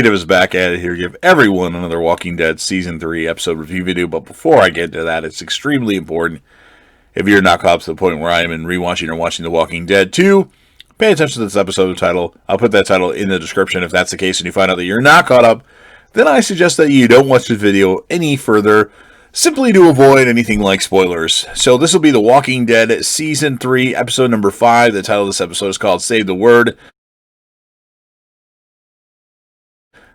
Dave is back at it here to give everyone another Walking Dead Season 3 episode review video. But before I get to that, it's extremely important, if you're not caught up to the point where I am in rewatching or watching The Walking Dead 2, pay attention to this episode title. I'll put that title in the description. If that's the case and you find out that you're not caught up, then I suggest that you don't watch this video any further, simply to avoid anything like spoilers. So this will be The Walking Dead Season 3, Episode number 5. The title of this episode is called Save the Word.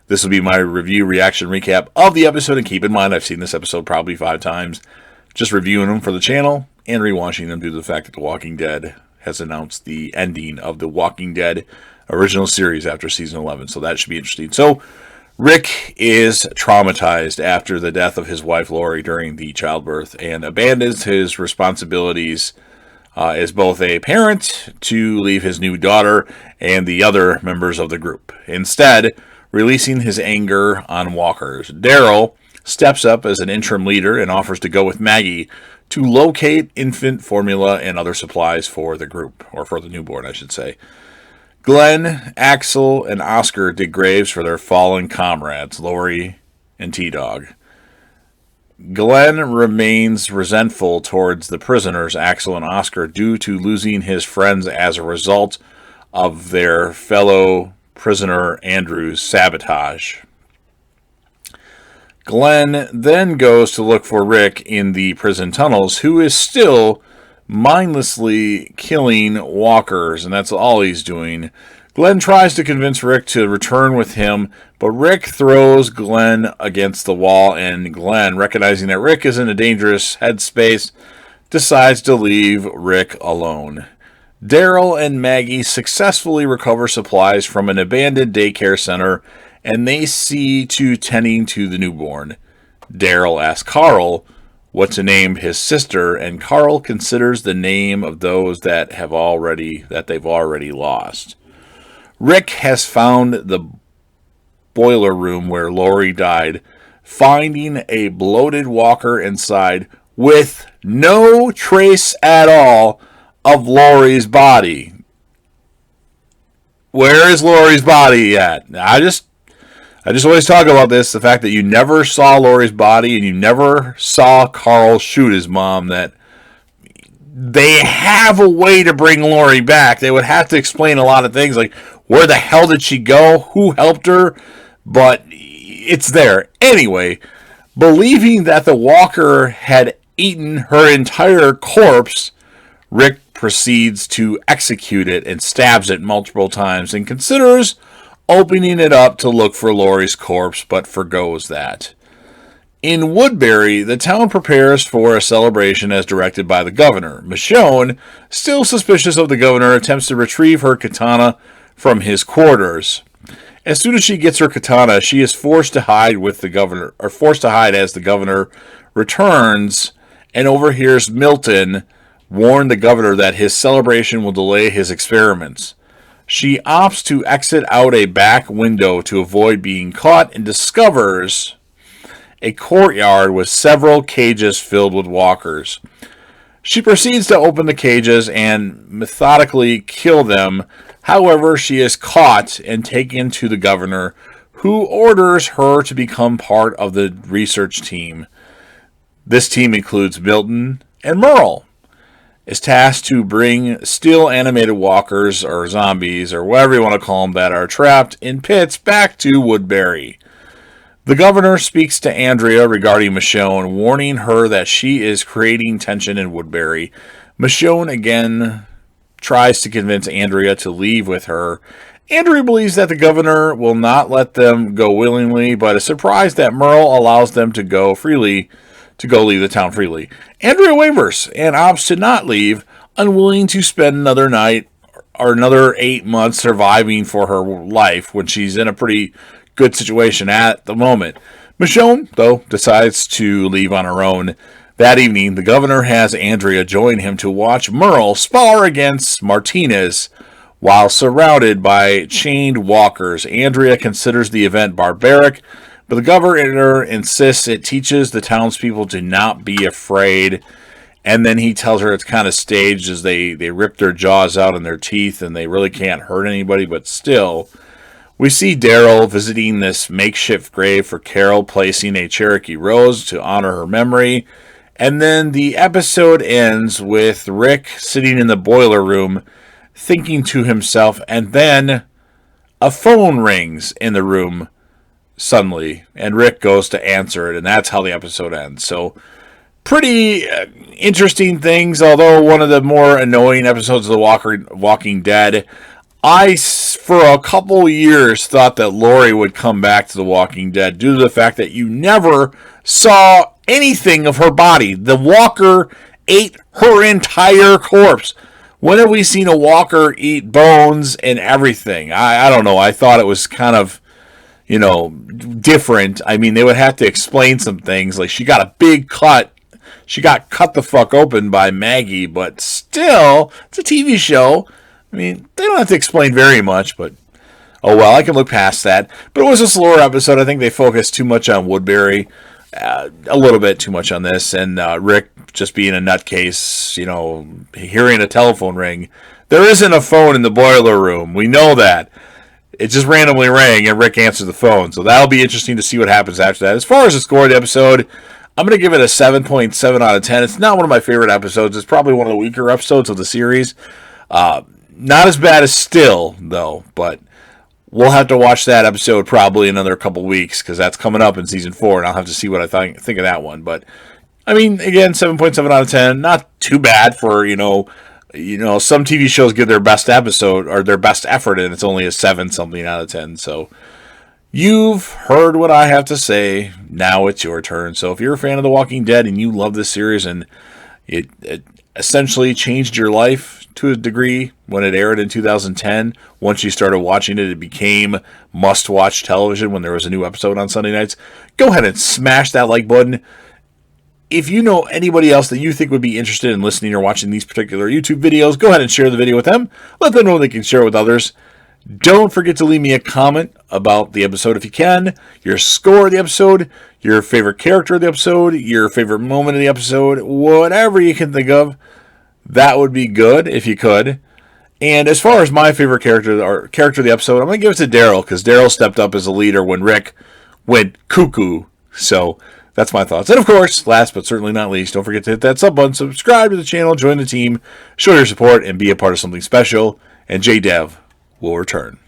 This will be my review, reaction, recap of the episode, and keep in mind I've seen this episode probably 5 times, just reviewing them for the channel and rewatching them due to the fact that The Walking Dead has announced the ending of The Walking Dead original series after Season 11, so that should be interesting. So, Rick is traumatized after the death of his wife Lori during the childbirth and abandons his responsibilities as both a parent to leave his new daughter and the other members of the group. Instead, releasing his anger on walkers, Daryl steps up as an interim leader and offers to go with Maggie to locate infant formula and other supplies for the group, or for the newborn, I should say. Glenn, Axel, and Oscar dig graves for their fallen comrades, Lori and T-Dog. Glenn remains resentful towards the prisoners, Axel and Oscar, due to losing his friends as a result of their fellow prisoner Andrew's sabotage. Glenn then goes to look for Rick in the prison tunnels, who is still mindlessly killing walkers, and that's all he's doing. Glenn tries to convince Rick to return with him, but Rick throws Glenn against the wall, and Glenn, recognizing that Rick is in a dangerous headspace, decides to leave Rick alone. Daryl and Maggie successfully recover supplies from an abandoned daycare center, and they see to tending to the newborn. Daryl asks Carl what to name his sister, and Carl considers the name of those that they've already lost. Rick has found the boiler room where Lori died, finding a bloated walker inside with no trace at all of Lori's body. Where is Lori's body at? I just always talk about this, the fact that you never saw Lori's body and you never saw Carl shoot his mom, that they have a way to bring Lori back. They would have to explain a lot of things, like where the hell did she go? Who helped her? But it's there. Anyway, believing that the walker had eaten her entire corpse, Rick proceeds to execute it and stabs it multiple times and considers opening it up to look for Lori's corpse, but forgoes that. In Woodbury, the town prepares for a celebration as directed by the governor. Michonne, still suspicious of the governor, attempts to retrieve her katana from his quarters. As soon as she gets her katana, she is forced to hide as the governor returns and overhears Milton warn the governor that his celebration will delay his experiments. She opts to exit out a back window to avoid being caught and discovers a courtyard with several cages filled with walkers. She proceeds to open the cages and methodically kill them. However, she is caught and taken to the governor, who orders her to become part of the research team. This team includes Milton and Merle. Is tasked to bring still animated walkers or zombies or whatever you want to call them that are trapped in pits back to Woodbury. The governor speaks to Andrea regarding Michonne, warning her that she is creating tension in Woodbury. Michonne again tries to convince Andrea to leave with her. Andrea believes that the governor will not let them go willingly, but is surprised that Merle allows them to go leave the town freely. Andrea wavers and opts to not leave, unwilling to spend another night or another 8 months surviving for her life when she's in a pretty good situation at the moment. Michonne, though, decides to leave on her own. That evening, the governor has Andrea join him to watch Merle spar against Martinez while surrounded by chained walkers. Andrea considers the event barbaric, but the governor insists it teaches the townspeople to not be afraid. And then he tells her it's kind of staged as they rip their jaws out and their teeth and they really can't hurt anybody, but still. We see Daryl visiting this makeshift grave for Carol, placing a Cherokee rose to honor her memory. And then the episode ends with Rick sitting in the boiler room thinking to himself, and then a phone rings in the room suddenly, and Rick goes to answer it, and that's how the episode ends. So, pretty interesting things, although one of the more annoying episodes of The Walking Dead. I, for a couple years, thought that Lori would come back to The Walking Dead due to the fact that you never saw anything of her body. The walker ate her entire corpse. When have we seen a walker eat bones and everything? I don't know. I thought it was kind of, different. I mean, they would have to explain some things. Like, she got a big cut. She got cut the fuck open by Maggie, but still, it's a TV show. I mean, they don't have to explain very much, but oh well, I can look past that. But it was a slower episode. I think they focused too much on Woodbury, a little bit too much on this, and Rick just being a nutcase, hearing a telephone ring. There isn't a phone in the boiler room. We know that. It just randomly rang, and Rick answered the phone. So that'll be interesting to see what happens after that. As far as the score of the episode, I'm going to give it a 7.7 out of 10. It's not one of my favorite episodes. It's probably one of the weaker episodes of the series. Not as bad as Still, though, but we'll have to watch that episode probably another couple weeks because that's coming up in season 4, and I'll have to see what I think of that one. But, I mean, again, 7.7 out of 10. Not too bad for, some TV shows give their best episode or their best effort, and it's only a 7-something out of 10. So, you've heard what I have to say. Now it's your turn. So, if you're a fan of The Walking Dead and you love this series and it essentially changed your life to a degree when it aired in 2010. Once you started watching it, it became must-watch television when there was a new episode on Sunday nights. Go ahead and smash that like button. If you know anybody else that you think would be interested in listening or watching these particular YouTube videos, go ahead and share the video with them. Let them know they can share it with others. Don't forget to leave me a comment about the episode if you can, your score of the episode, your favorite character of the episode, your favorite moment of the episode, whatever you can think of. That would be good if you could. And as far as my favorite character or character of the episode, I'm going to give it to Daryl because Daryl stepped up as a leader when Rick went cuckoo. So that's my thoughts. And of course, last but certainly not least, don't forget to hit that sub button, subscribe to the channel, join the team, show your support, and be a part of something special. And JDev will return.